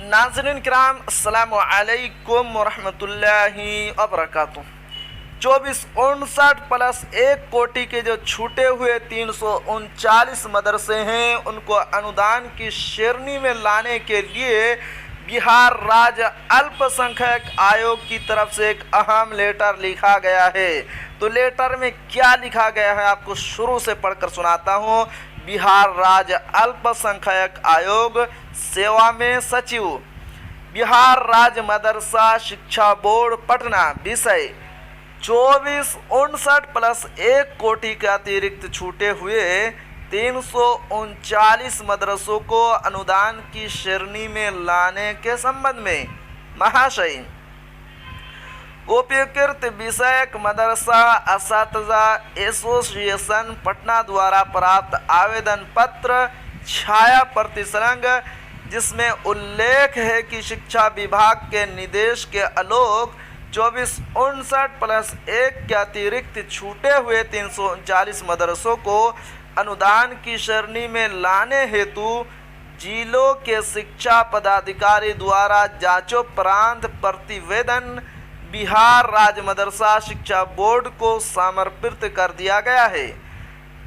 नाज़रीन किराम अस्सलामु अलैकुम वरहमतुल्लाहि वबरकातुह। 2459 प्लस 1 कोटि के जो छूटे हुए 339 मदरसे हैं उनको अनुदान की श्रेणी में लाने के लिए बिहार राज्य अल्पसंख्यक आयोग की तरफ से एक अहम लेटर लिखा गया है। तो लेटर में क्या लिखा गया है आपको शुरू से पढ़कर सुनाता हूँ। बिहार राज्य अल्पसंख्यक आयोग सेवा में सचिव, बिहार राज्य मदरसा शिक्षा बोर्ड पटना। विषय 2459 प्लस 1 कोटि के अतिरिक्त छूटे हुए 339 मदरसों को अनुदान की श्रेणी में लाने के संबंध में महाशय उपयुक्त विषयक मदरसा असातिज़ा एसोसिएशन पटना द्वारा प्राप्त आवेदन पत्र छाया प्रतिसंग जिसमें उल्लेख है कि शिक्षा विभाग के निर्देश के आलोक 2459 प्लस 1 के अतिरिक्त छूटे हुए 339 मदरसों को अनुदान की श्रेणी में लाने हेतु जिलों के शिक्षा पदाधिकारी द्वारा जांचोपरांत प्रतिवेदन बिहार राज्य मदरसा शिक्षा बोर्ड को समर्पित कर दिया गया है,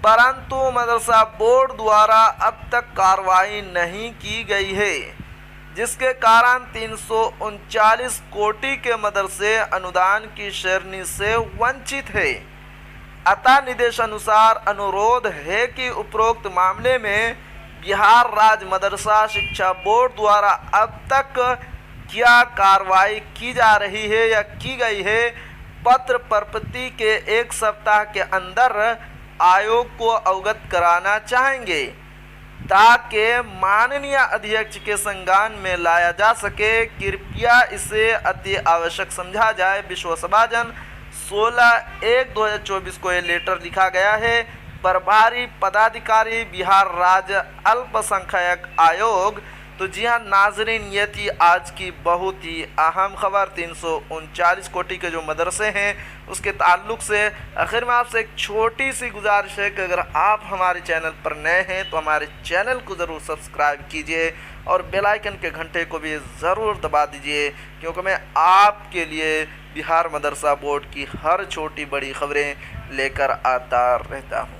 परंतु मदरसा बोर्ड द्वारा अब तक कार्रवाई नहीं की गई है, जिसके कारण 339 कोटि के मदरसे अनुदान की श्रेणी से वंचित है। अतः निर्देशानुसार अनुरोध है कि उपरोक्त मामले में बिहार राज्य मदरसा शिक्षा बोर्ड द्वारा अब तक क्या कार्रवाई की जा रही है या की गई है, पत्र प्रति के 1 सप्ताह के अंदर आयोग को अवगत कराना चाहेंगे ताकि माननीय अध्यक्ष के संज्ञान में लाया जा सके। कृपया इसे अति आवश्यक समझा जाए। विश्वसभाजन 16/1/2024 को ये लेटर लिखा गया है। प्रभारी पदाधिकारी बिहार राज्य अल्पसंख्यक आयोग। तो जी हाँ नाजरीन, ये थी आज की बहुत ही अहम खबर 339 कोटि के जो मदरसे हैं उसके ताल्लुक़ से। आखिर में आपसे एक छोटी सी गुजारिश है कि अगर आप हमारे चैनल पर नए हैं तो हमारे चैनल को ज़रूर सब्सक्राइब कीजिए और बेल आइकन के घंटे को भी ज़रूर दबा दीजिए, क्योंकि मैं आपके लिए बिहार मदरसा बोर्ड की हर छोटी बड़ी खबरें लेकर आता रहता हूँ।